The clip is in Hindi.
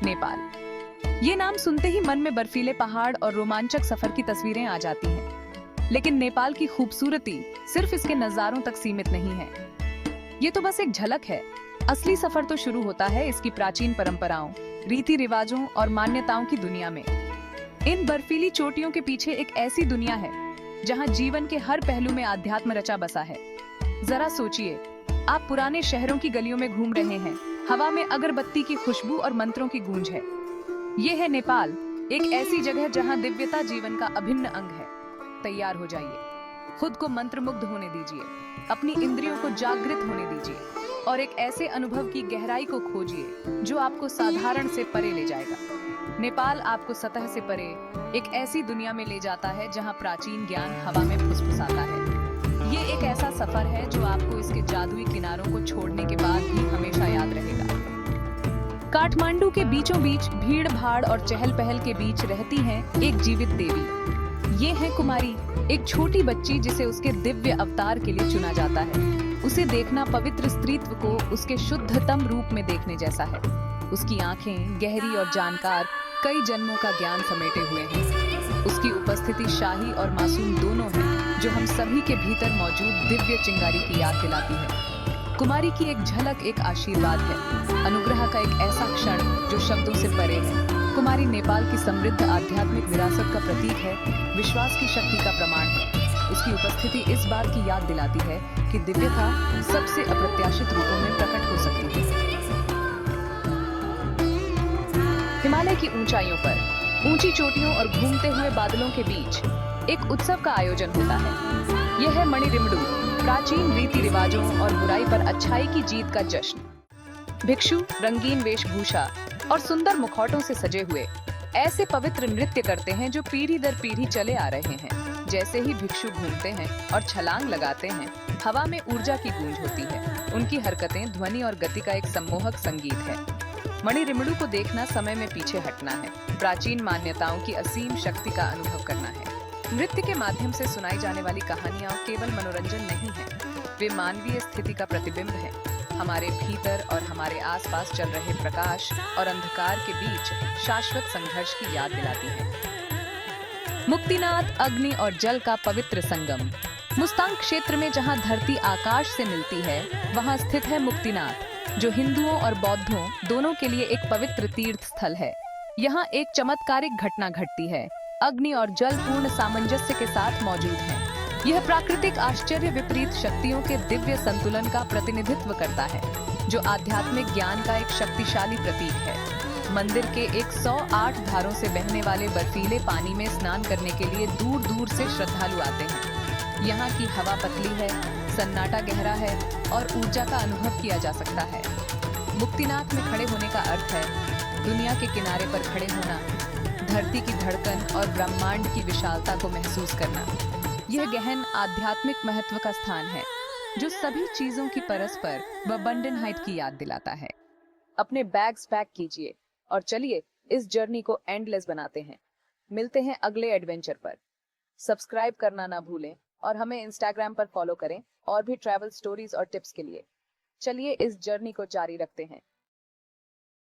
नेपाल। ये नाम सुनते ही मन में बर्फीले पहाड़ और रोमांचक सफर की तस्वीरें आ जाती हैं। लेकिन नेपाल की खूबसूरती सिर्फ इसके नजारों तक सीमित नहीं है। ये तो बस एक झलक है। असली सफर तो शुरू होता है इसकी प्राचीन परंपराओं, रीति रिवाजों और मान्यताओं की दुनिया में। इन बर्फीली चोटियों के पीछे एक ऐसी दुनिया है जहां जीवन के हर पहलू में आध्यात्म रचा बसा है। जरा सोचिए, आप पुराने शहरों की गलियों में घूम रहे हैं, हवा में अगरबत्ती की खुशबू और मंत्रों की गूंज है। ये है नेपाल, एक ऐसी जगह जहां दिव्यता जीवन का अभिन्न अंग है। तैयार हो जाइए, खुद को मंत्रमुग्ध होने दीजिए, अपनी इंद्रियों को जागृत होने दीजिए और एक ऐसे अनुभव की गहराई को खोजिए जो आपको साधारण से परे ले जाएगा। नेपाल आपको सतह से परे एक ऐसी दुनिया में ले जाता है जहां प्राचीन ज्ञान हवा में फुसफुसाता है। ये एक ऐसा सफर है जो आपको इसके जादुई किनारों को छोड़ने के बाद भी हमेशा याद रहेगा। काठमांडू के बीचों बीच भीड़ भाड़ और चहल पहल के बीच रहती है एक जीवित देवी। ये है कुमारी, एक छोटी बच्ची जिसे उसके दिव्य अवतार के लिए चुना जाता है। उसे देखना पवित्र स्त्रीत्व को उसके शुद्धतम रूप में देखने जैसा है। उसकी आंखें गहरी और जानकार, कई जन्मों का ज्ञान समेटे हुए हैं। उसकी उपस्थिति शाही और मासूम दोनों है, जो हम सभी के भीतर मौजूद दिव्य चिंगारी की याद दिलाती है। कुमारी की एक झलक एक आशीर्वाद है, अनुग्रह का एक ऐसा क्षण जो शब्दों से परे है। कुमारी नेपाल की समृद्ध आध्यात्मिक विरासत का प्रतीक है, विश्वास की शक्ति का प्रमाण है। उसकी उपस्थिति इस बात की याद दिलाती है कि दिव्यता सबसे अप्रत्याशित रूपों में प्रकट हो सकती है। हिमालय की ऊंचाइयों पर, ऊंची चोटियों और घूमते हुए बादलों के बीच एक उत्सव का आयोजन होता है। यह है मणिरिमडू, प्राचीन रीति रिवाजों और बुराई पर अच्छाई की जीत का जश्न। भिक्षु रंगीन वेशभूषा और सुंदर मुखौटों से सजे हुए ऐसे पवित्र नृत्य करते हैं जो पीढ़ी दर पीढ़ी चले आ रहे हैं। जैसे ही भिक्षु घूमते हैं और छलांग लगाते हैं, हवा में ऊर्जा की गूंज होती है। उनकी हरकतें ध्वनि और गति का एक सम्मोहक संगीत है। मणिरिमडू को देखना समय में पीछे हटना है, प्राचीन मान्यताओं की असीम शक्ति का अनुभव करना है। नृत्य के माध्यम से सुनाई जाने वाली कहानियां केवल मनोरंजन नहीं है, वे मानवीय स्थिति का प्रतिबिंब है। हमारे भीतर और हमारे आसपास चल रहे प्रकाश और अंधकार के बीच शाश्वत संघर्ष की याद दिलाती है। मुक्तिनाथ, अग्नि और जल का पवित्र संगम। मुस्तांग क्षेत्र में जहां धरती आकाश से मिलती है, वहां स्थित है मुक्तिनाथ, जो हिंदुओं और बौद्धों दोनों के लिए एक पवित्र तीर्थ स्थल है। यहाँ एक चमत्कारिक घटना घटती है, अग्नि और जल पूर्ण सामंजस्य के साथ मौजूद हैं। यह प्राकृतिक आश्चर्य विपरीत शक्तियों के दिव्य संतुलन का प्रतिनिधित्व करता है, जो आध्यात्मिक ज्ञान का एक शक्तिशाली प्रतीक है। मंदिर के 108 धारों से बहने वाले बर्फीले पानी में स्नान करने के लिए दूर दूर से श्रद्धालु आते हैं। यहाँ की हवा पतली है, सन्नाटा गहरा है और ऊर्जा का अनुभव किया जा सकता है। मुक्तिनाथ में खड़े होने का अर्थ है दुनिया के किनारे पर खड़े होना, धरती की धड़कन और ब्रह्मांड की विशालता को महसूस करना। यह गहन आध्यात्मिक महत्व का स्थान है, जो सभी चीजों की परस्पर व बंडन हाइट की याद दिलाता है। अपने बैग्स पैक कीजिए और चलिए इस जर्नी को एंडलेस बनाते हैं। मिलते हैं अगले एडवेंचर पर। सब्सक्राइब करना ना भूलें और हमें इंस्टाग्राम पर फॉलो करें और भी ट्रैवल स्टोरीज और टिप्स के लिए। चलिए इस जर्नी को जारी रखते हैं।